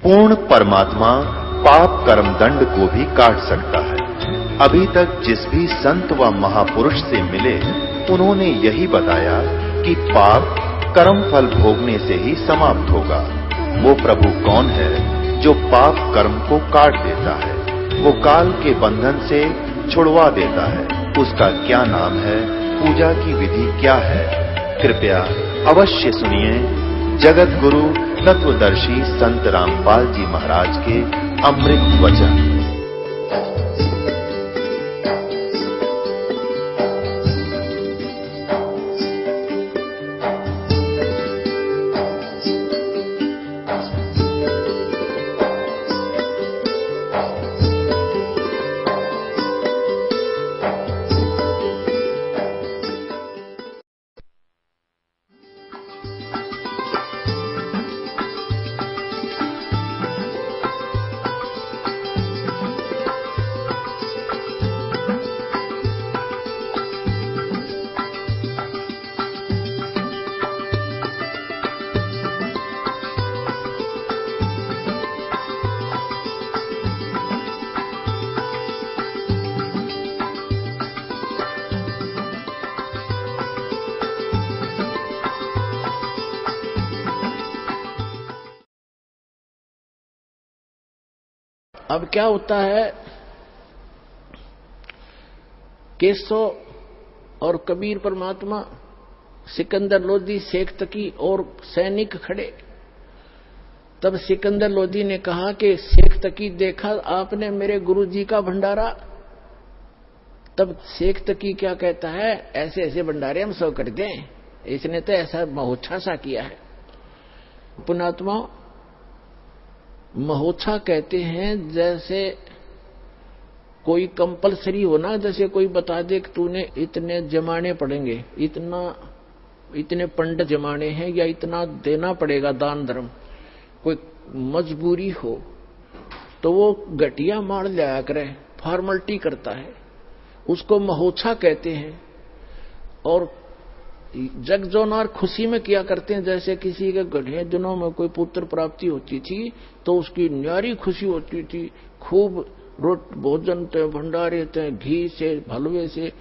पूर्ण परमात्मा पाप कर्म दंड को भी काट सकता है। अभी तक जिस भी संत व महापुरुष से मिले उन्होंने यही बताया कि पाप कर्म फल भोगने से ही समाप्त होगा। वो प्रभु कौन है जो पाप कर्म को काट देता है, वो काल के बंधन से छुड़वा देता है। उसका क्या नाम है, पूजा की विधि क्या है? कृपया अवश्य सुनिए जगत गुरु तत्वदर्शी संत रामपाल जी महाराज के अमृत वचन। अब क्या होता है, केशव और कबीर परमात्मा, सिकंदर लोधी, शेख तकी और सैनिक खड़े। तब सिकंदर लोधी ने कहा कि शेख तकी, देखा आपने मेरे गुरुजी का भंडारा? तब शेख तकी क्या कहता है, ऐसे ऐसे भंडारे हम सब कर दें, इसने तो ऐसा महोत्सा सा किया है। पुणात्मा, महोत्सा कहते हैं जैसे कोई कंपलसरी हो ना, जैसे कोई बता दे कि तूने इतने जमाने पड़ेंगे, इतने पंडित जमाने हैं, या इतना देना पड़ेगा दान धर्म, कोई मजबूरी हो तो वो घटिया मार लिया करे, फॉर्मलिटी करता है, उसको महोत्सा कहते हैं। और जग जोनार खुशी में किया करते हैं, जैसे किसी के गढ़े दिनों में कोई पुत्र प्राप्ति होती थी तो उसकी न्यारी खुशी होती थी, खूब रोट भोजन थे, भंडारे थे, घी से, हलवे से,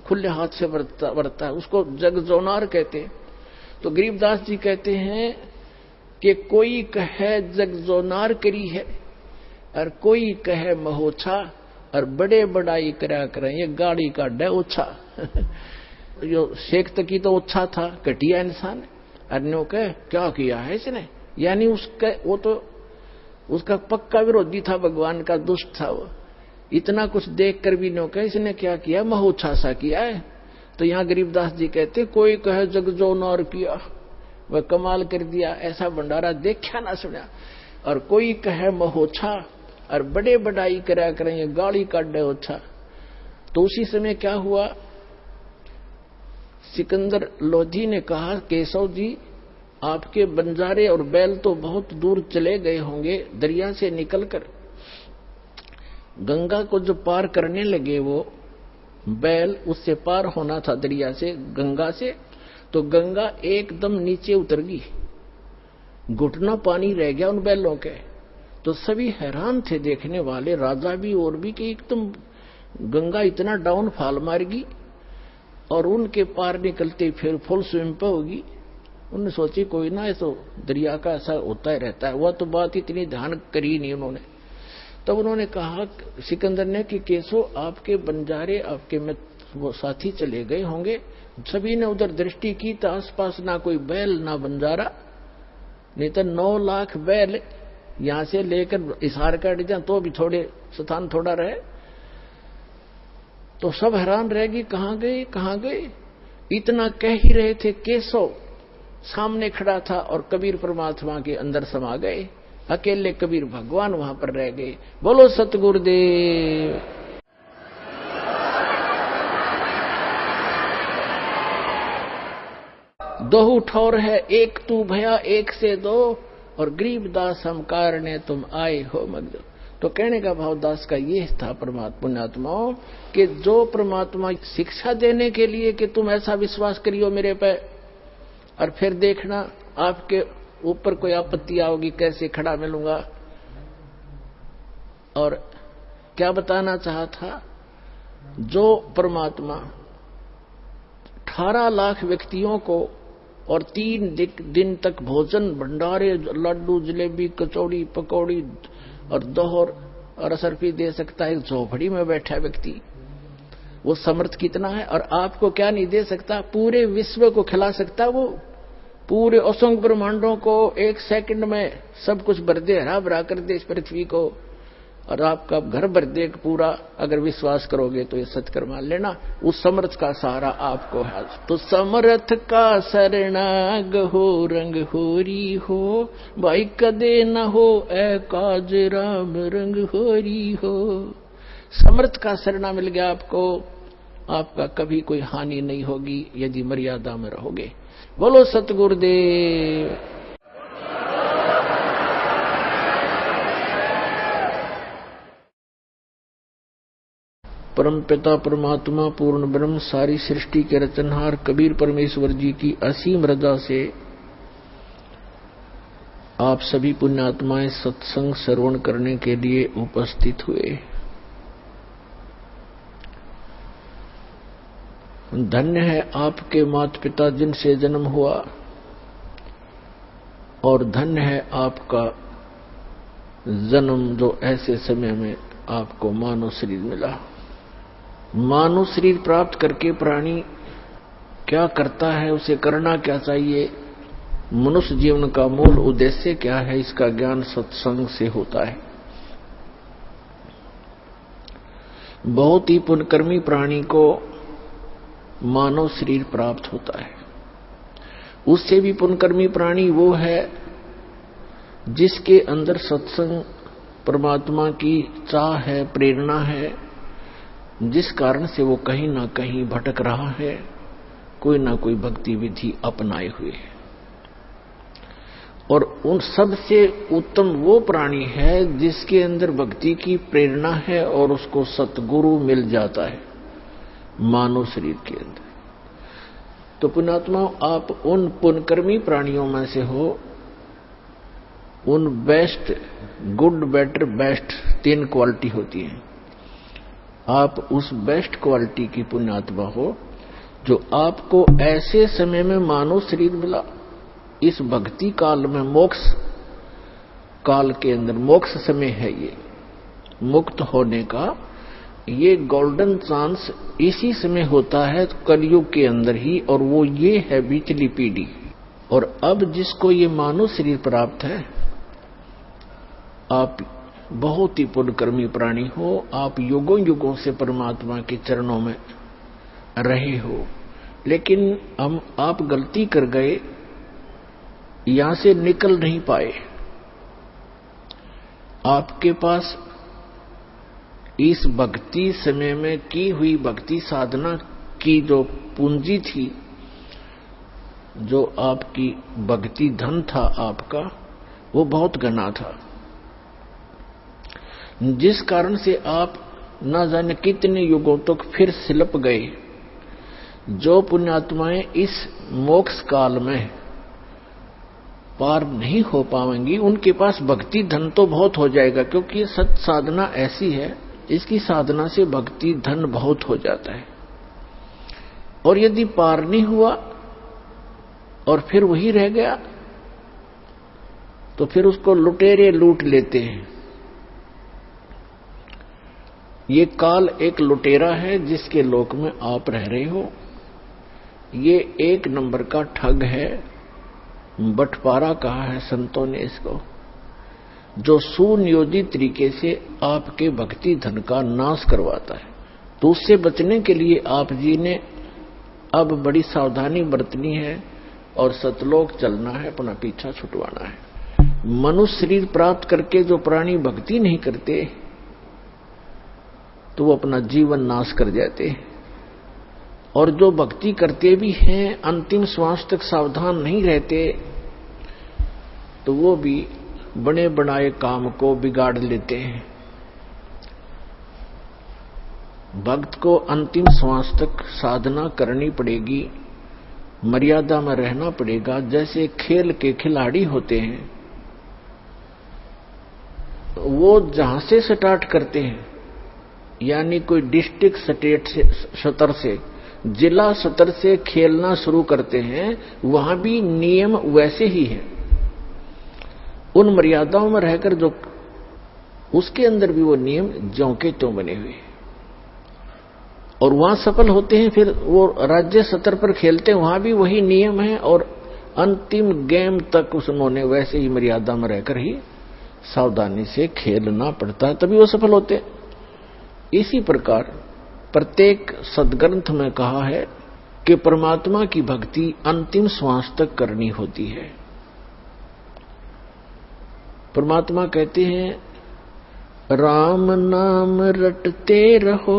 खुले हाथ से बरता है, उसको जग जोनार कहते हैं। तो गरीबदास जी कहते हैं कि कोई कहे जग जोनार करी है और कोई कहे महोत्सा, और बड़े बड़ाई करा करें ये गाड़ी का डे ओछा। जो शेख तकी तो अच्छा था, घटिया इंसान, अन्यों के क्या किया है इसने, यानी उसका वो तो उसका पक्का विरोधी था, भगवान का दुष्ट था वो। इतना कुछ देख कर भी नो कहे इसने क्या किया, महोत्सा सा किया है। तो यहाँ गरीबदास जी कहते कोई कहे जग जोनार किया, वह कमाल कर दिया, ऐसा भंडारा देखा ना सुना। और कोई कहे महोत्सा और बड़े बड़ाई करा करें गाड़ी काटे ओछा। तो उसी समय क्या हुआ, सिकंदर लोधी ने कहा, केशव जी आपके बंजारे और बैल तो बहुत दूर चले गए होंगे, दरिया से निकलकर गंगा को जो पार करने लगे वो बैल, उससे पार होना था दरिया से, गंगा से, तो गंगा एकदम नीचे उतर गई, घुटना पानी रह गया उन बैलों के। तो सभी हैरान थे देखने वाले, राजा भी और भी, कि एकदम गंगा इतना डाउन फॉल मारेगी और उनके पार निकलते फिर फुल स्विम पे होगी। उन्होंने सोची कोई ना, ऐसा दरिया का ऐसा होता ही रहता है, वह तो बात इतनी ध्यान करी नहीं उन्होंने। तब उन्होंने कहा सिकंदर ने कि केशव आपके बंजारे, आपके में वो साथी चले गए होंगे। सभी ने उधर दृष्टि की तो आसपास ना कोई बैल ना बंजारा, नहीं तो 9 लाख बैल यहां से लेकर इशार काट जाए तो भी थोड़े स्थान थोड़ा रहे। तो सब हैरान रहेगी, कहां गए कहां गए। इतना कह ही रहे थे, केशव सामने खड़ा था और कबीर परमात्मा के अंदर समा गए, अकेले कबीर भगवान वहां पर रह गए। बोलो सतगुरुदेव। दोहु ठौर है एक तू भया एक से दो, और गरीबदास हम कारणे तुम आए हो मगदो। तो कहने का भाव दास का ये था पुण्यात्माओं, कि जो परमात्मा शिक्षा देने के लिए कि तुम ऐसा विश्वास करियो मेरे पे, और फिर देखना आपके ऊपर कोई आपत्ति आओगी, कैसे खड़ा मिलूंगा। और क्या बताना चाहा था, जो परमात्मा 18 लाख व्यक्तियों को और 3 दिन तक भोजन भंडारे, लड्डू, जलेबी, कचौड़ी, पकौड़ी और दोहर और असरफी दे सकता है, एक झोपड़ी में बैठा व्यक्ति, वो समर्थ कितना है। और आपको क्या नहीं दे सकता, पूरे विश्व को खिला सकता, वो पूरे असंख्य ब्रह्मांडों को 1 सेकंड में सब कुछ भर दे, हरा भरा कर दे इस पृथ्वी को, और आपका घर भर दे पूरा। अगर विश्वास करोगे तो ये सत्य मान लेना, उस समर्थ का सहारा आपको है। तो समर्थ का शरणाग हो, रंग होरी हो, भाई कदे न हो ए काज राम, रंग होरी हो। समर्थ का शरणा मिल गया आपको, आपका कभी कोई हानि नहीं होगी यदि मर्यादा में रहोगे। बोलो सतगुरुदेव। परमपिता परमात्मा पूर्ण ब्रह्म सारी सृष्टि के रचनहार कबीर परमेश्वर जी की असीम रजा से आप सभी पुण्यात्माएं सत्संग श्रवण करने के लिए उपस्थित हुए। धन्य है आपके माता पिता जिनसे जन्म हुआ, और धन्य है आपका जन्म जो ऐसे समय में आपको मानव शरीर मिला। मानव शरीर प्राप्त करके प्राणी क्या करता है, उसे करना क्या चाहिए, मनुष्य जीवन का मूल उद्देश्य क्या है, इसका ज्ञान सत्संग से होता है। बहुत ही पुण्यकर्मी प्राणी को मानव शरीर प्राप्त होता है। उससे भी पुण्यकर्मी प्राणी वो है जिसके अंदर सत्संग परमात्मा की चाह है, प्रेरणा है, जिस कारण से वो कहीं ना कहीं भटक रहा है, कोई ना कोई भक्ति विधि अपनाए हुए है। और उन सबसे उत्तम वो प्राणी है जिसके अंदर भक्ति की प्रेरणा है और उसको सतगुरु मिल जाता है मानव शरीर के अंदर। तो पुण्यात्मा, आप उन पुण्यकर्मी प्राणियों में से हो, उन best, good, better, best 3 quality होती है। आप उस बेस्ट क्वालिटी की पुण्यात्मा हो जो आपको ऐसे समय में मानव शरीर मिला, इस भक्ति काल में, मोक्ष काल के अंदर, मोक्ष समय है ये, मुक्त होने का ये गोल्डन चांस इसी समय होता है कलयुग के अंदर ही, और वो ये है बीचली पीढ़ी। और अब जिसको ये मानव शरीर प्राप्त है, आप बहुत ही पुण्यकर्मी प्राणी हो, आप युगों युगों से परमात्मा के चरणों में रहे हो, लेकिन आप गलती कर गए, यहां से निकल नहीं पाए। आपके पास इस भक्ति समय में की हुई भक्ति साधना की जो पूंजी थी, जो आपकी भक्ति धन था आपका, वो बहुत घना था, जिस कारण से आप न जाने कितने युगों तक फिर सिलप गए। जो पुण्यात्माएं इस मोक्ष काल में पार नहीं हो पाएंगी, उनके पास भक्ति धन तो बहुत हो जाएगा, क्योंकि सत साधना ऐसी है, इसकी साधना से भक्ति धन बहुत हो जाता है। और यदि पार नहीं हुआ और फिर वही रह गया, तो फिर उसको लुटेरे लूट लेते हैं। ये काल एक लुटेरा है जिसके लोक में आप रह रहे हो। ये 1 नंबर का ठग है, बंटवारा कहा है संतों ने इसको, जो सुनियोजित तरीके से आपके भक्ति धन का नाश करवाता है। तो उससे बचने के लिए आप जी ने अब बड़ी सावधानी बरतनी है और सतलोक चलना है, अपना पीछा छुटवाना है। मनुष्य शरीर प्राप्त करके जो प्राणी भक्ति नहीं करते, तो वो अपना जीवन नाश कर जाते, और जो भक्ति करते भी हैं, अंतिम श्वास तक सावधान नहीं रहते, तो वो भी बने बनाए काम को बिगाड़ लेते हैं। भक्त को अंतिम श्वास तक साधना करनी पड़ेगी, मर्यादा में रहना पड़ेगा। जैसे खेल के खिलाड़ी होते हैं, वो जहां से स्टार्ट करते हैं, यानी कोई डिस्ट्रिक्ट स्टेट से स्तर से, जिला स्तर से खेलना शुरू करते हैं, वहां भी नियम वैसे ही है। उन मर्यादाओं में रहकर जो उसके अंदर भी वो नियम ज्यों के त्यों बने हुए, और वहां सफल होते हैं। फिर वो राज्य स्तर पर खेलते हैं, वहां भी वही नियम है, और अंतिम गेम तक उन्होंने वैसे ही मर्यादा में रहकर ही सावधानी से खेलना पड़ता है, तभी वो सफल होते हैं। इसी प्रकार प्रत्येक सदग्रंथ में कहा है कि परमात्मा की भक्ति अंतिम श्वास तक करनी होती है। परमात्मा कहते हैं, राम नाम रटते रहो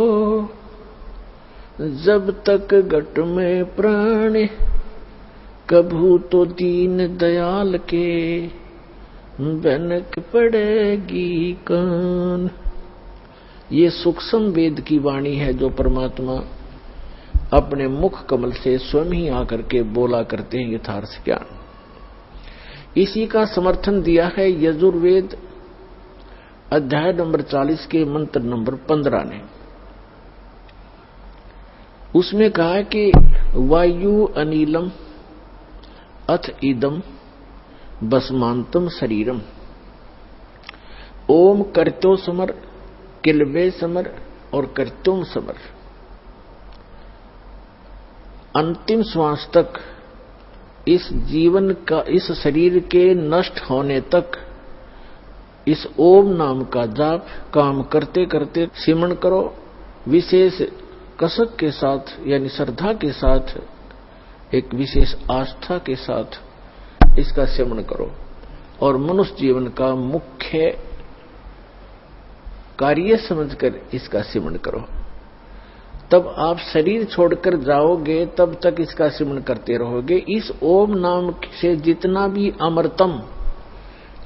जब तक घट में प्राण, कभू तो दीन दयाल के बनक पड़ेगी कान। ये सूक्ष्म वेद की वाणी है जो परमात्मा अपने मुख कमल से स्वयं ही आकर के बोला करते हैं यथार्थ ज्ञान। इसी का समर्थन दिया है यजुर्वेद अध्याय नंबर 40 के मंत्र नंबर 15 ने। उसमें कहा है कि वायु अनिलम अथ इदम भस्मांतम शरीरम, ओम कर्तो समर, किलवे समर और कर्तुम समर। अंतिम श्वास तक, इस जीवन का, इस शरीर के नष्ट होने तक इस ओम नाम का जाप काम करते करते सिमरण करो। विशेष कसक के साथ, यानी श्रद्धा के साथ, एक विशेष आस्था के साथ इसका सिमरण करो, और मनुष्य जीवन का मुख्य कार्य समझकर इसका सिमरण करो। तब आप शरीर छोड़कर जाओगे, तब तक इसका सिमरण करते रहोगे। इस ओम नाम से जितना भी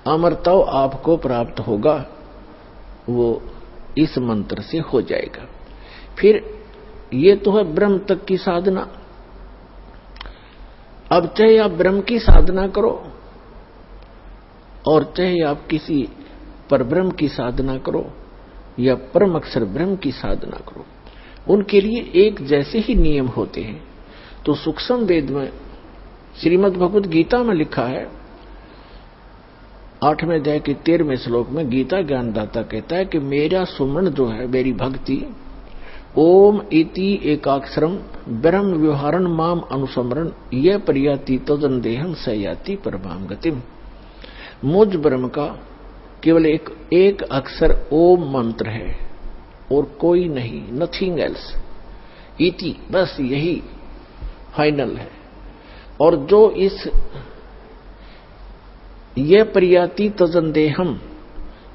अमरत्व आपको प्राप्त होगा, वो इस मंत्र से हो जाएगा। फिर ये तो है ब्रह्म तक की साधना। अब चाहे आप ब्रह्म की साधना करो, और चाहे आप किसी परब्रह्म की साधना करो, या परम अक्षर ब्रह्म की साधना करो, उनके लिए एक जैसे ही नियम होते हैं। तो सूक्ष्म वेद में श्रीमद् भगवद गीता में लिखा है, 8वें अध्याय के 13वें श्लोक में गीता ज्ञानदाता कहता है कि मेरा सुमरण जो है, मेरी भक्ति, ओम इति एकाक्षरम ब्रह्म व्यवहारण माम अनुसमरण यह पर्याति तदन देहम सयाति परमाम गतिम। मुझ ब्रह्म का केवल एक अक्षर ओम मंत्र है और कोई नहीं, नथिंग एल्स। इति, बस यही फाइनल है। और जो इस ये पर्याति तजन देहम,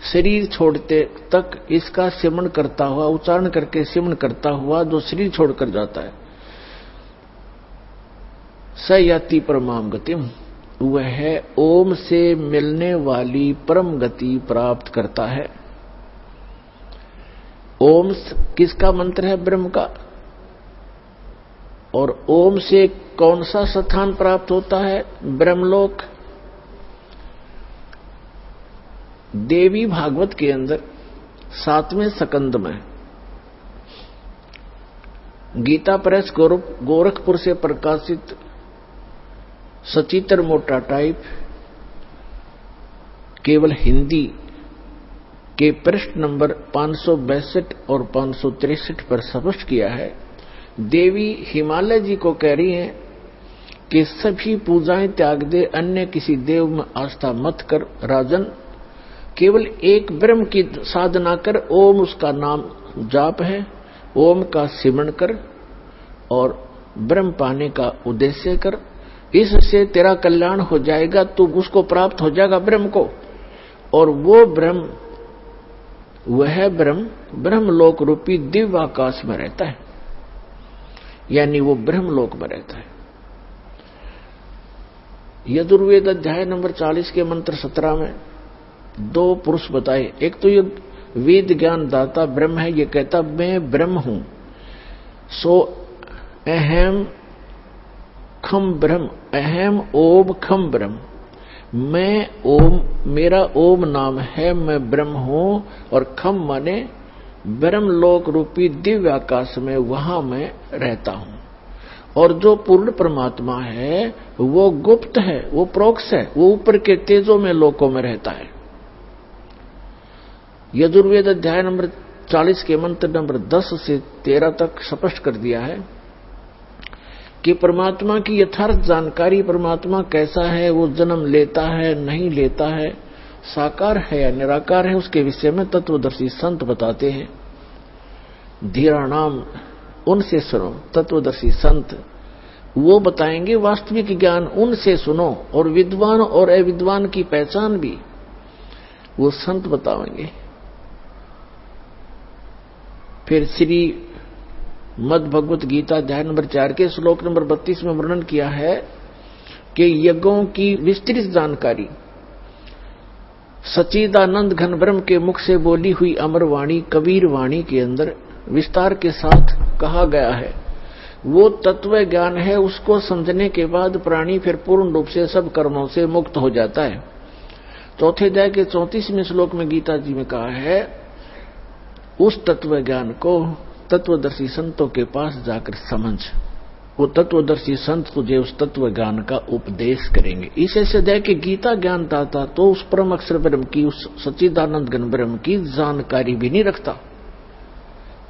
शरीर छोड़ते तक इसका सिमरण करता हुआ, उच्चारण करके सिमरण करता हुआ जो शरीर छोड़कर जाता है, स याति परमाम गतिम, वह ओम से मिलने वाली परम गति प्राप्त करता है। ओम किसका मंत्र है? ब्रह्म का। और ओम से कौन सा स्थान प्राप्त होता है? ब्रह्मलोक। देवी भागवत के अंदर 7वें स्कंद में गीता प्रेस गोरखपुर से प्रकाशित सचित्र मोटा टाइप केवल हिंदी के पृष्ठ नंबर 562 और 563 पर स्पष्ट किया है। देवी हिमालय जी को कह रही हैं कि सभी पूजाएं त्याग दे, अन्य किसी देव में आस्था मत कर राजन, केवल एक ब्रह्म की साधना कर, ओम उसका नाम जाप है, ओम का सिमरण कर और ब्रह्म पाने का उद्देश्य कर, इससे तेरा कल्याण हो जाएगा, तू उसको प्राप्त हो जाएगा ब्रह्म को। और वो ब्रह्म, वह ब्रह्म ब्रह्मलोक रूपी दिव्य आकाश में रहता है, यानी वो ब्रह्मलोक में रहता है। यजुर्वेद अध्याय नंबर 40 के मंत्र 17 में 2 पुरुष बताए। एक तो ये वेद ज्ञान दाता ब्रह्म है, ये कहता मैं ब्रह्म हूं, सो अहम खम ब्रह्म, अहम ओम खम ब्रह्म, मैं ओम, मेरा ओम नाम है, मैं ब्रह्म हूं। और खम माने ब्रह्मलोक रूपी दिव्य आकाश में, वहां मैं रहता हूं। और जो पूर्ण परमात्मा है वो गुप्त है, वो प्रोक्ष है, वो ऊपर के तेजों में लोकों में रहता है। यजुर्वेद अध्याय नंबर 40 के मंत्र नंबर 10 से 13 तक स्पष्ट कर दिया है कि परमात्मा की यथार्थ जानकारी, परमात्मा कैसा है, वो जन्म लेता है नहीं लेता है, साकार है या निराकार है, उसके विषय में तत्वदर्शी संत बताते हैं। धीरा नाम, उनसे सुनो। तत्वदर्शी संत वो बताएंगे वास्तविक ज्ञान, उनसे सुनो। और विद्वान और अविद्वान की पहचान भी वो संत बताएंगे। फिर श्री मद भगवत गीता अध्याय नंबर 4 के श्लोक नंबर 32 में वर्णन किया है कि यज्ञों की विस्तृत जानकारी सच्चिदानंद घन ब्रह्म के मुख से बोली हुई अमर वाणी कबीर वाणी के अंदर विस्तार के साथ कहा गया है। वो तत्व ज्ञान है, उसको समझने के बाद प्राणी फिर पूर्ण रूप से सब कर्मों से मुक्त हो जाता है। चौथे अध्याय के 34वें श्लोक में गीता जी में कहा है, उस तत्व ज्ञान को तत्वदर्शी संतों के पास जाकर समझ, वो तत्वदर्शी संत तुझे उस तत्व ज्ञान का उपदेश करेंगे। इसे सदैव के गीता ज्ञान दाता तो उस परम अक्षर ब्रह्म की, उस सच्चिदानंद घन ब्रह्म की जानकारी भी नहीं रखता,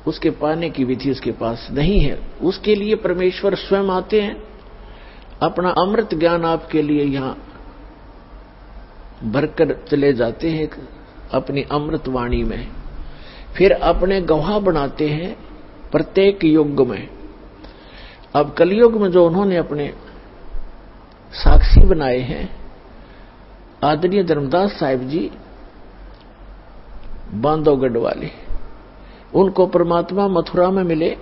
उसके पाने की विधि उसके पास नहीं है। उसके लिए परमेश्वर स्वयं आते हैं, अपना अमृत ज्ञान आपके लिए यहां भरकर चले जाते हैं अपनी अमृत वाणी में, फिर अपने गवाह बनाते हैं प्रत्येक युग में। अब कलयुग में जो उन्होंने अपने साक्षी बनाए हैं, आदरणीय धर्मदास साहिब जी बांधवगढ़ वाले, उनको परमात्मा मथुरा में मिले,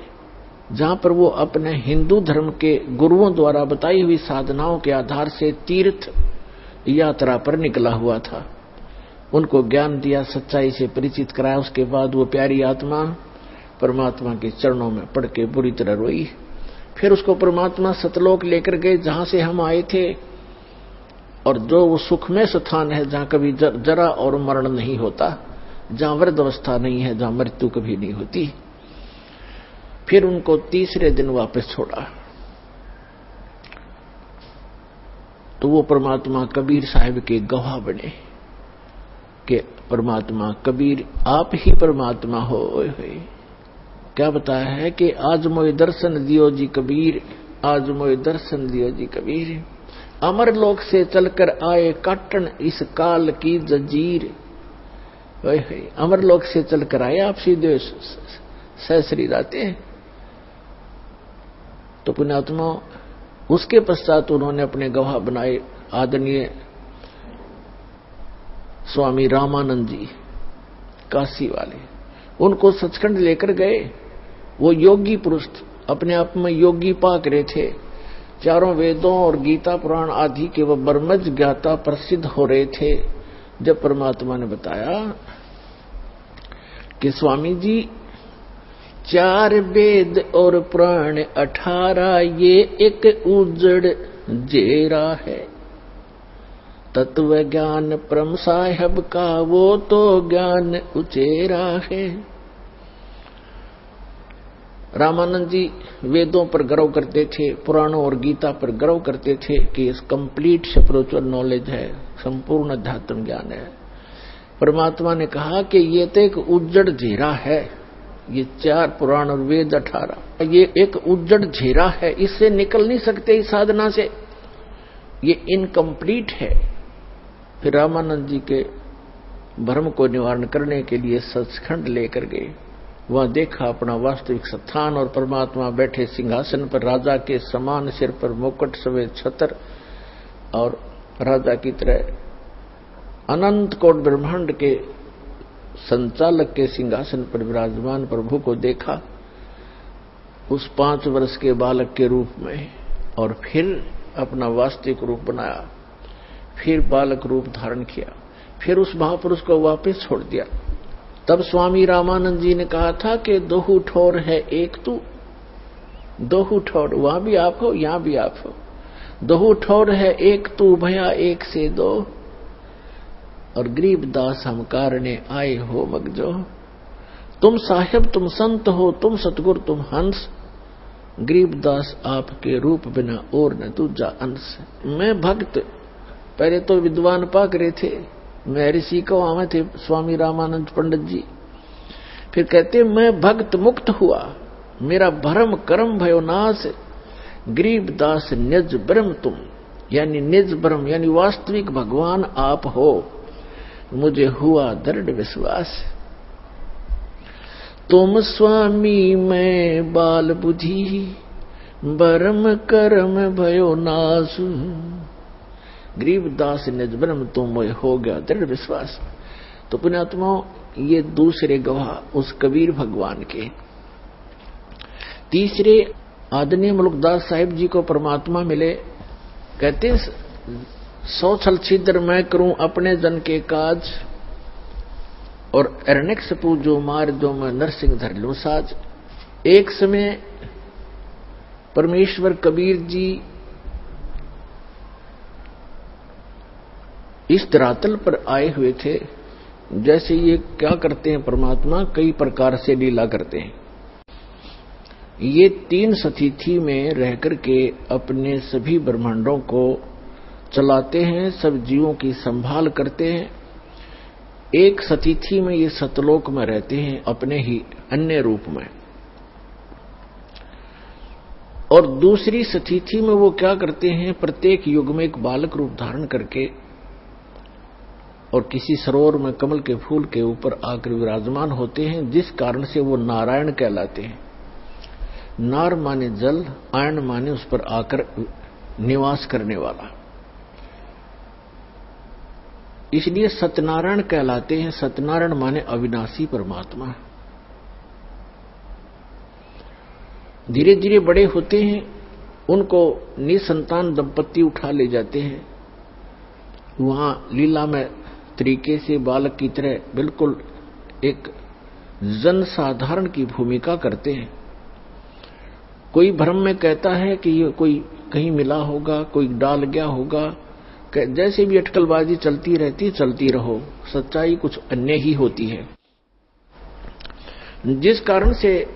जहां पर वो अपने हिंदू धर्म के गुरुओं द्वारा बताई हुई साधनाओं के आधार से तीर्थ यात्रा पर निकला हुआ था। उनको ज्ञान दिया, सच्चाई से परिचित कराया। उसके बाद वो प्यारी आत्मा परमात्मा के चरणों में पड़ के बुरी तरह रोई। फिर उसको परमात्मा सतलोक लेकर गए, जहां से हम आए थे, और जो वो सुखमय स्थान है जहां कभी जरा और मरण नहीं होता, जहां वृद्ध अवस्था नहीं है, जहां मृत्यु कभी नहीं होती। फिर उनको तीसरे दिन वापस छोड़ा तो वो परमात्मा कबीर साहिब के गवाह बने कि परमात्मा कबीर आप ही परमात्मा हो। क्या बताया है कि आज मोए दर्शन दियो जी कबीर, आज मोए दर्शन दियो जी कबीर, अमर लोक से चलकर आए काटन इस काल की जंजीर। अमर लोक से चलकर आए, आप सीधे सहशरीर आते हैं। तो पुण्यात्मा उसके पश्चात उन्होंने अपने गवाह बनाए आदरणीय स्वामी रामानंद जी काशी वाले, उनको सचखंड लेकर गए। वो योगी पुरुष अपने आप में योगी पाक रहे थे, चारों वेदों और गीता पुराण आदि के वो ब्रह्मज्ञ ज्ञाता प्रसिद्ध हो रहे थे। जब परमात्मा ने बताया कि स्वामी जी 4 वेद और पुराण 18, ये एक उजड़ जेरा है, तत्व ज्ञान परम साहेब का वो तो ज्ञान उचेरा है। रामानंद जी वेदों पर गर्व करते थे, पुराणों और गीता पर गर्व करते थे कि इस कंप्लीट स्पिरिचुअल नॉलेज है, संपूर्ण अध्यात्म ज्ञान है। परमात्मा ने कहा कि ये तो एक उज्जड़ घेरा है, ये 4 पुराण और वेद 18, ये एक उज्जड़ घेरा है, इससे निकल नहीं सकते इस साधना से, ये इनकम्प्लीट है। फिर रामानंद जी के भ्रम को निवारण करने के लिए सचखंड लेकर गए। वहां देखा अपना वास्तविक स्थान और परमात्मा बैठे सिंहासन पर, राजा के समान, सिर पर मुकुट, सफेद छत्र और राजा की तरह अनंत कोट ब्रह्मांड के संचालक के सिंहासन पर विराजमान प्रभु को देखा उस 5 वर्ष के बालक के रूप में, और फिर अपना वास्तविक रूप बनाया, फिर बालक रूप धारण किया, फिर उस महापुरुष को वापस छोड़ दिया। तब स्वामी रामानंद जी ने कहा था कि 2 ठोर है एक तू, 2 ठोर, वहां भी आप हो, यहां भी आप हो। दहु ठौर है एक तू भया एक से दो, और गरीबदास हम कारणे आए हो मगजो। तुम साहिब तुम संत हो, तुम सतगुर तुम हंस, गरीबदास आपके रूप बिना और न दूजा अंश। मैं भक्त, पहले तो विद्वान पाक रहे थे, मैं ऋषि को आवे थे स्वामी रामानंद पंडित जी। फिर कहते मैं भक्त मुक्त हुआ, मेरा भरम कर्म भयो नाश, गरीबदास निज ब्रह्म तुम, यानी निज ब्रह्म यानी वास्तविक भगवान आप हो, मुझे हुआ दृढ़ विश्वास। तुम स्वामी मैं बाल बुद्धि, ब्रह्म कर्म भयो नाश, गरीबदास निज ब्रह्म तुम हो गया दृढ़ विश्वास। तो पुण्यात्माओं, ये दूसरे गवाह उस कबीर भगवान के। तीसरे आदरणीय मुल्कदास साहिब जी को परमात्मा मिले, कहते 100 छल छिद्र मैं करूं अपने जन के काज, और अरण्यकशपु जो मार जो मैं नरसिंह धर लूं साज। एक समय परमेश्वर कबीर जी इस धरातल पर आए हुए थे। जैसे ये क्या करते हैं परमात्मा, कई प्रकार से लीला करते हैं। ये 3 सतिथि में रह करके अपने सभी ब्रह्मांडों को चलाते हैं, सब जीवों की संभाल करते हैं। एक सतिथि में ये सतलोक में रहते हैं अपने ही अन्य रूप में, और दूसरी सतिथि में वो क्या करते हैं, प्रत्येक युग में एक बालक रूप धारण करके और किसी सरोवर में कमल के फूल के ऊपर आकर विराजमान होते हैं, जिस कारण से वो नारायण कहलाते हैं। नार माने जल, आयन माने उस पर आकर निवास करने वाला, इसलिए सत्यनारायण कहलाते हैं। सत्यनारायण माने अविनाशी परमात्मा। धीरे धीरे बड़े होते हैं, उनको निसंतान दंपत्ति उठा ले जाते हैं, वहां लीला में तरीके से बालक की तरह बिल्कुल एक जन साधारण की भूमिका करते हैं। कोई भ्रम में कहता है कि ये कोई कहीं मिला होगा, कोई डाल गया होगा, जैसे भी अटकलबाजी चलती रहती, चलती रहो, सच्चाई कुछ अन्य ही होती है। जिस कारण से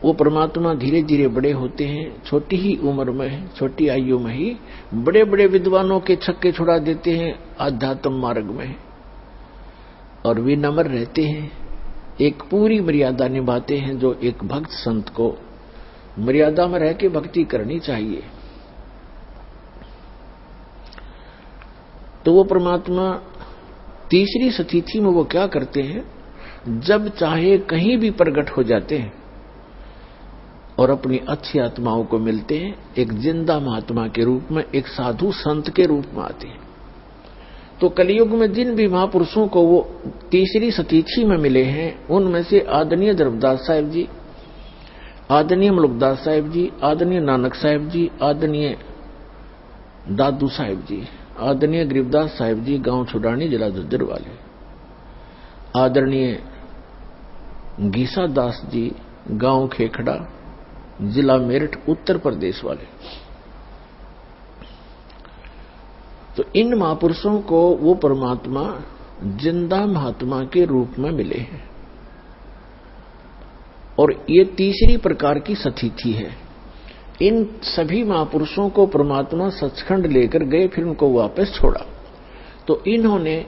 वो परमात्मा धीरे धीरे बड़े होते हैं, छोटी ही उम्र में, छोटी आयु में ही बड़े बड़े विद्वानों के छक्के छुड़ा देते हैं आध्यात्म मार्ग में, और विनम्र रहते हैं, एक पूरी मर्यादा निभाते हैं जो एक भक्त संत को मर्यादा में रह के भक्ति करनी चाहिए। तो वो परमात्मा तीसरी सतिथि में वो क्या करते हैं, जब चाहे कहीं भी प्रकट हो जाते हैं और अपनी अच्छी आत्माओं को मिलते हैं, एक जिंदा महात्मा के रूप में, एक साधु संत के रूप में आते हैं। तो कलयुग में जिन भी महापुरुषों को वो तीसरी सतिथि में मिले हैं, उनमें से आदरणीय धर्मदास साहिब जी, आदरणीय मुल्कदास साहिब जी, आदरणीय नानक साहिब जी, आदरणीय दादू साहिब जी, आदरणीय गरीबदास साहिब जी गांव छुड़ानी जिला झज्जर वाले, आदरणीय गीसा दास जी गांव खेखड़ा जिला मेरठ उत्तर प्रदेश वाले। तो इन महापुरुषों को वो परमात्मा जिंदा महात्मा के रूप में मिले हैं, और ये तीसरी प्रकार की सतिथि है। इन सभी महापुरुषों को परमात्मा सचखंड लेकर गए, फिर उनको वापस छोड़ा। तो इन्होंने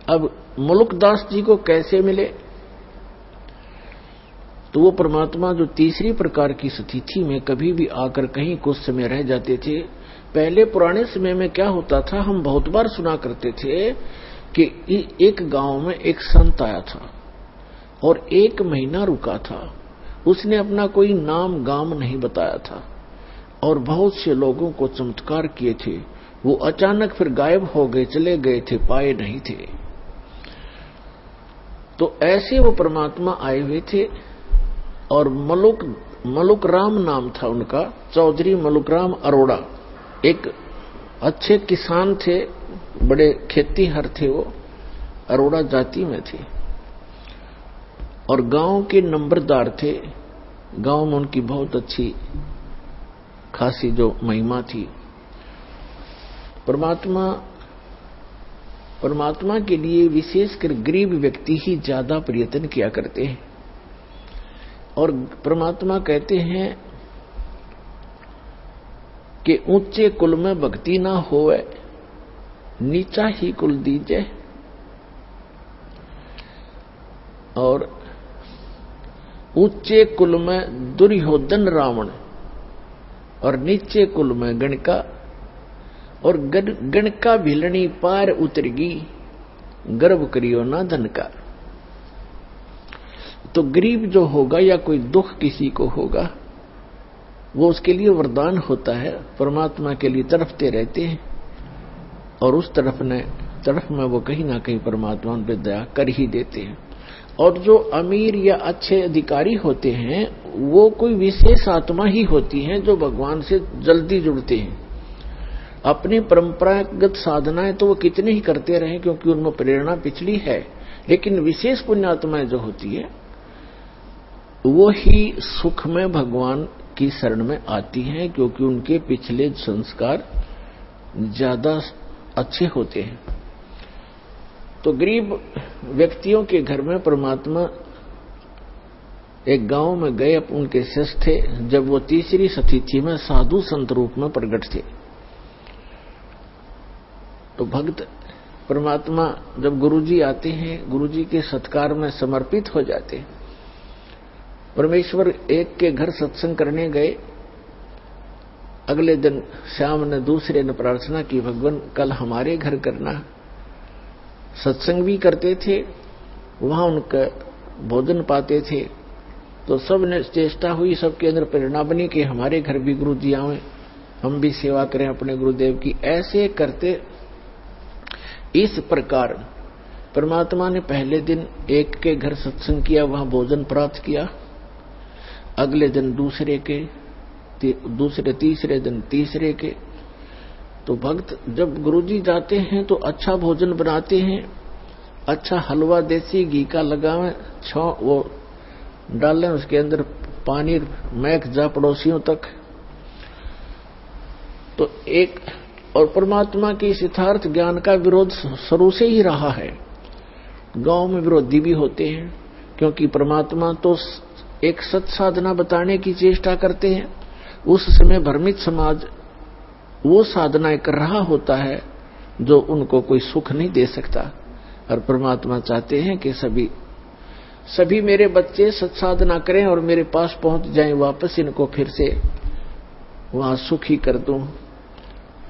अब मुल्कदास जी को कैसे मिले, तो वो परमात्मा जो तीसरी प्रकार की सतिथि में कभी भी आकर कहीं कुछ समय रह जाते थे। पहले पुराने समय में क्या होता था, हम बहुत बार सुना करते थे कि एक गांव में एक संत आया था और 1 महीना रुका था। उसने अपना कोई नाम गाम नहीं बताया था और बहुत से लोगों को चमत्कार किए थे। वो अचानक फिर गायब हो गए, चले गए थे, पाए नहीं थे। तो ऐसे वो परमात्मा आए हुए थे, और मलुक राम नाम था उनका, चौधरी मलुक राम अरोड़ा। एक अच्छे किसान थे, बड़े खेतीहर थे, वो अरोड़ा जाति में थे और गांव के नंबरदार थे। गांव में उनकी बहुत अच्छी खासी जो महिमा थी। परमात्मा के लिए विशेषकर गरीब व्यक्ति ही ज्यादा प्रयत्न किया करते हैं। और परमात्मा कहते हैं कि ऊंचे कुल में भक्ति ना होवे, नीचा ही कुल दीजे। और ऊंचे कुल में दुर्योधन रावण और नीचे कुल में गणका, और गणका भिलनी पार उतरगी, गर्व करियो ना धन का। तो गरीब जो होगा या कोई दुख किसी को होगा, वो उसके लिए वरदान होता है, परमात्मा के लिए तड़पते रहते हैं और उस तरफ में वो कहीं ना कहीं परमात्मा उन पर दया कर ही देते हैं। और जो अमीर या अच्छे अधिकारी होते हैं वो कोई विशेष आत्मा ही होती हैं जो भगवान से जल्दी जुड़ते हैं। अपनी परंपरागत साधनाएं तो वो कितने ही करते रहे क्योंकि उनमें प्रेरणा पिछली है, लेकिन विशेष पुण्यात्माएं जो होती है वो ही सुख में भगवान की शरण में आती हैं क्योंकि उनके पिछले संस्कार ज्यादा अच्छे होते हैं। तो गरीब व्यक्तियों के घर में परमात्मा एक गांव में गए, उनके शिष्य थे। जब वो तीसरी तिथि में साधु संत रूप में प्रकट थे तो भक्त परमात्मा जब गुरुजी आते हैं, गुरुजी के सत्कार में समर्पित हो जाते हैं। परमेश्वर एक के घर सत्संग करने गए। अगले दिन शाम ने दूसरे ने प्रार्थना की, भगवान कल हमारे घर करना। सत्संग भी करते थे, वहां उनका भोजन पाते थे। तो सब ने चेष्टा हुई, सबके अंदर प्रेरणा बनी कि हमारे घर भी गुरु जी आए, हम भी सेवा करें अपने गुरुदेव की। ऐसे करते इस प्रकार परमात्मा ने पहले दिन एक के घर सत्संग किया, वहां भोजन प्राप्त किया। अगले दिन दूसरे तीसरे दिन तीसरे के। तो भक्त जब गुरुजी जाते हैं तो अच्छा भोजन बनाते हैं, अच्छा हलवा देसी घी का लगावे, वो डालें, उसके अंदर पानी महक जा पड़ोसियों तक। तो एक और परमात्मा के इस यथार्थ ज्ञान का विरोध शुरू से ही रहा है। गांव में विरोधी भी होते हैं क्योंकि परमात्मा तो एक सत साधना बताने की चेष्टा करते हैं। उस समय भ्रमित समाज वो साधनाएं कर रहा होता है जो उनको कोई सुख नहीं दे सकता। और परमात्मा चाहते हैं कि सभी मेरे बच्चे सत्साधना करें और मेरे पास पहुंच जाएं, वापस इनको फिर से वहां सुखी कर दूं।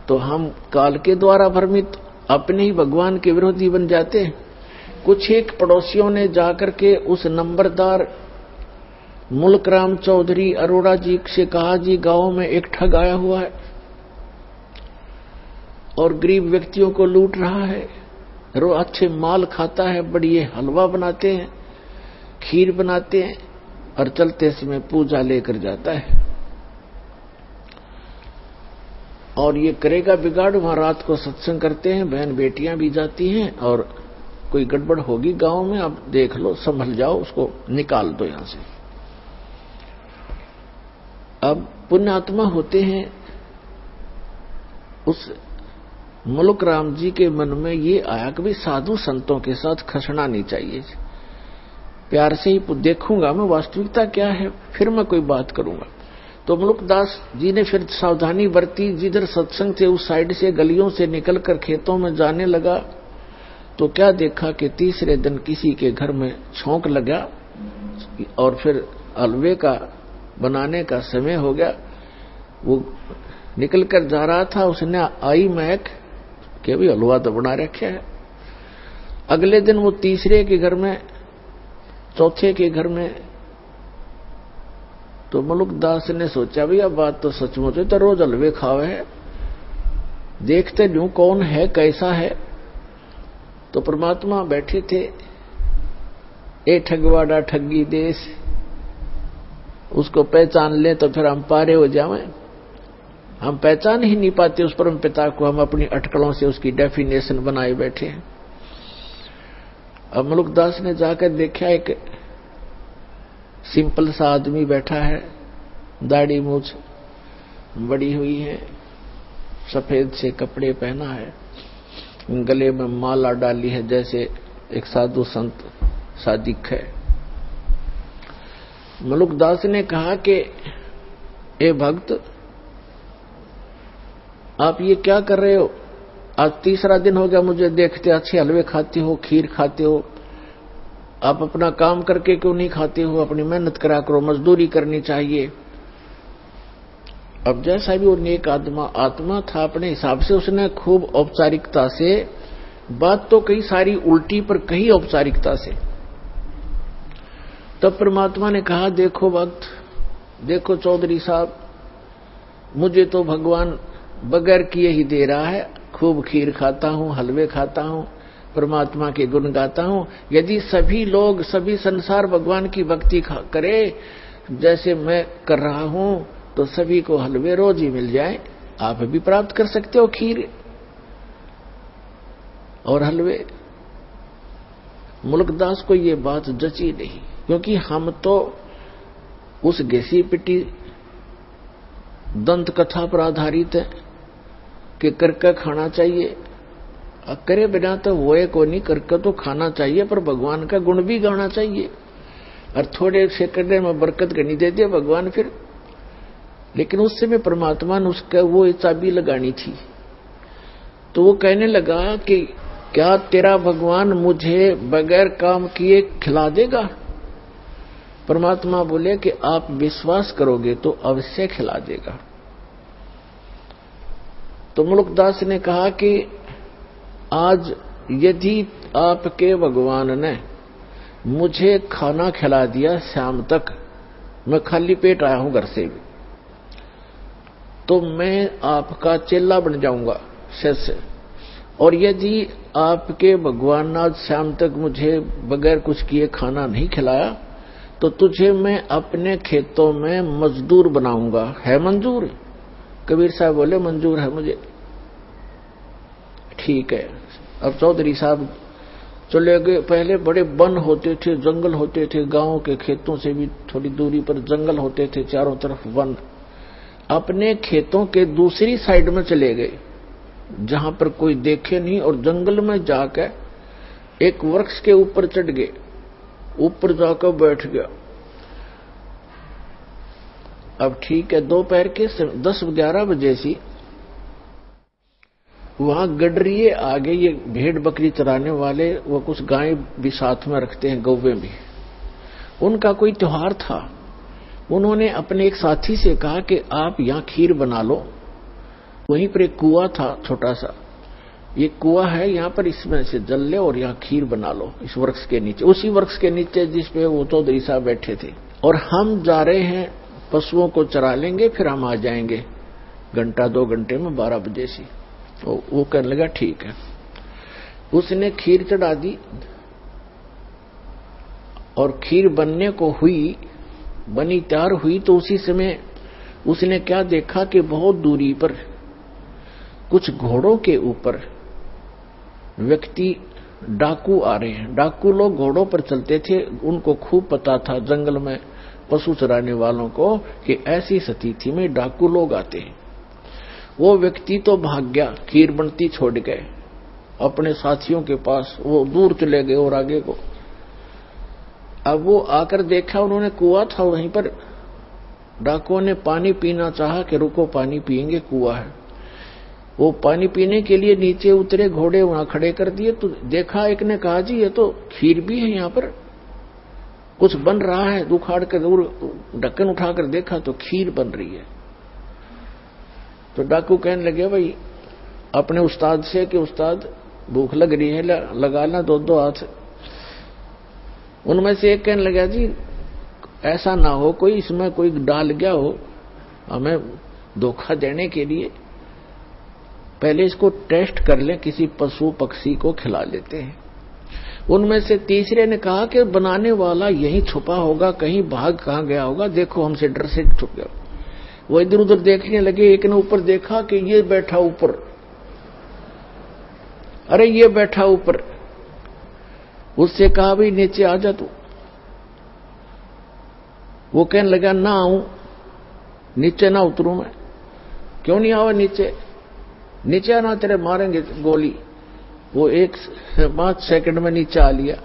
तो हम काल के द्वारा भ्रमित अपने ही भगवान के विरोधी बन जाते हैं। कुछ एक पड़ोसियों ने जाकर के उस नंबरदार मुल्कराम चौधरी अरोड़ा जी से कहा, जी गांव में एक ठग आया हुआ है और गरीब व्यक्तियों को लूट रहा है, रोज अच्छे माल खाता है, बढ़िया हलवा बनाते हैं, खीर बनाते हैं और चलते समय पूजा लेकर जाता है। और ये करेगा बिगाड़। वहां रात को सत्संग करते हैं, बहन बेटियां भी जाती हैं और कोई गड़बड़ होगी गांव में, अब देख लो, संभल जाओ, उसको निकाल दो यहां से। अब पुण्यात्मा होते हैं, उस मुल्क राम जी के मन में ये आया कि भी साधु संतों के साथ खसना नहीं चाहिए, प्यार से ही देखूंगा मैं वास्तविकता क्या है, फिर मैं कोई बात करूंगा। तो मुल्कदास जी ने फिर सावधानी बरती, जिधर सत्संग थे उस साइड से गलियों से निकलकर खेतों में जाने लगा। तो क्या देखा कि तीसरे दिन किसी के घर में छौंक लगा और फिर हलवे का बनाने का समय हो गया। वो निकलकर जा रहा था, उसने आई महक कि भी हलवा तो बना रखा है। अगले दिन वो तीसरे के घर में, चौथे के घर में, तो मुल्कदास ने सोचा भी अब बात तो सचमुच है, तो रोज हलवे खावे है, देखते न्यू कौन है कैसा है। तो परमात्मा बैठे थे, ए ठगवाड़ा ठगी देश, उसको पहचान ले तो फिर हम पारे हो जाएं। हम पहचान ही नहीं पाते उस परम पिता को, हम अपनी अटकलों से उसकी डेफिनेशन बनाए बैठे हैं। अब मुल्कदास ने जाकर देखा, एक सिंपल सा आदमी बैठा है, दाढ़ी मूछ, बड़ी हुई है, सफेद से कपड़े पहना है, गले में माला डाली है, जैसे एक साधु संत सादिक है। मलुकदास ने कहा कि ए भक्त, आप ये क्या कर रहे हो? आज तीसरा दिन हो गया मुझे देखते, अच्छे हलवे खाते हो, खीर खाते हो, आप अपना काम करके क्यों नहीं खाते हो? अपनी मेहनत करा करो, मजदूरी करनी चाहिए। अब जैसा भी वो नेक आत्मा था, अपने हिसाब से उसने खूब औपचारिकता से बात तो कई सारी उल्टी पर कही औपचारिकता से। तब परमात्मा ने कहा, देखो भक्त, देखो चौधरी साहब, मुझे तो भगवान बगैर किए ही दे रहा है। खूब खीर खाता हूं, हलवे खाता हूं, परमात्मा के गुण गाता हूं। यदि सभी लोग, सभी संसार भगवान की भक्ति करे जैसे मैं कर रहा हूं, तो सभी को हलवे रोज ही मिल जाए। आप भी प्राप्त कर सकते हो खीर और हलवे। मुल्कदास को ये बात जची नहीं, क्योंकि हम तो उस घिसी पिटी दंत कथा पर आधारित है कि करके खाना चाहिए। करे बिना तो वो को नहीं, करके तो खाना चाहिए, पर भगवान का गुण भी गाना चाहिए। और थोड़े से करने में बरकत गनी दे दिया भगवान फिर। लेकिन उस समय परमात्मा ने उसका वो चाबी लगानी थी। तो वो कहने लगा कि क्या तेरा भगवान मुझे बगैर काम किए खिला देगा? परमात्मा बोले कि आप विश्वास करोगे तो अवश्य खिला देगा। तो मुल्कदास ने कहा कि आज यदि आपके भगवान ने मुझे खाना खिला दिया शाम तक, मैं खाली पेट आया हूं घर से भी, तो मैं आपका चेला बन जाऊंगा शिष्य। और यदि आपके भगवान ने आज शाम तक मुझे बगैर कुछ किए खाना नहीं खिलाया, तो तुझे मैं अपने खेतों में मजदूर बनाऊंगा। है मंजूर? कबीर साहब बोले मंजूर है मुझे। ठीक है। अब चौधरी साहब चले गए। पहले बड़े वन होते थे, जंगल होते थे, गांव के खेतों से भी थोड़ी दूरी पर जंगल होते थे, चारों तरफ वन। अपने खेतों के दूसरी साइड में चले गए जहां पर कोई देखे नहीं, और जंगल में जाकर एक वृक्ष के ऊपर चढ़ गए, ऊपर जाकर बैठ गया। अब ठीक है, दोपहर के 10-11 बजे सी वहां गडरिए आगे, ये भेड़ बकरी चराने वाले, वो कुछ गाय भी साथ में रखते हैं, गौवे भी, उनका कोई त्योहार था। उन्होंने अपने एक साथी से कहा कि आप यहां खीर बना लो। वहीं पर एक कुआं था छोटा सा, ये कुआं है यहां पर, इसमें से जल ले और यहां खीर बना लो इस वृक्ष के नीचे, उसी वृक्ष के नीचे जिसपे वो चौधरी साहब बैठे थे। और हम जा रहे हैं, पशुओं को चरा लेंगे, फिर हम आ जाएंगे 1-2 घंटे में, 12 बजे से। वो कहने लगा ठीक है। उसने खीर चढ़ा दी और खीर बनने को हुई, बनी तैयार हुई, तो उसी समय उसने क्या देखा कि बहुत दूरी पर कुछ घोड़ों के ऊपर व्यक्ति डाकू आ रहे हैं। डाकू लोग घोड़ों पर चलते थे, उनको खूब पता था जंगल में पशु चराने वालों को कि ऐसी स्थिति में डाकू लोग आते हैं। वो व्यक्ति तो भाग गया, खीर बनती छोड़ गए अपने साथियों के पास, वो दूर चले गए और आगे को। अब वो आकर देखा, उन्होंने कुआं था वहीं पर, डाकुओं ने पानी पीना चाहा कि रुको पानी पिएंगे, कुआं है। वो पानी पीने के लिए नीचे उतरे, घोड़े वहां खड़े कर दिए। तो देखा, एक ने कहा जी ये तो खीर भी है, यहाँ पर कुछ बन रहा है। उखाड़ कर दूर ढक्कन उठाकर देखा तो खीर बन रही है। तो डाकू कहने लगे भाई अपने उस्ताद से कि उस्ताद भूख लग रही है, लगा ला 2-2 हाथ। उनमें से एक कहने लगा जी ऐसा ना हो कोई इसमें कोई डाल गया हो हमें धोखा देने के लिए, पहले इसको टेस्ट कर ले, किसी पशु पक्षी को खिला लेते हैं। उनमें से तीसरे ने कहा कि बनाने वाला यहीं छुपा होगा, कहीं भाग कहां गया होगा, देखो हमसे डर से छुप गया। वो इधर उधर देखने लगे। एक ने ऊपर देखा कि ये बैठा ऊपर, अरे ये बैठा ऊपर। उससे कहा भाई नीचे आ जा तू। वो कहने लगा ना आऊं, नीचे ना उतरूं मैं। क्यों नहीं आवा नीचे? नीचे आना, तेरे मारेंगे गोली। वो 1-5 सेकंड में नीचे आ लिया।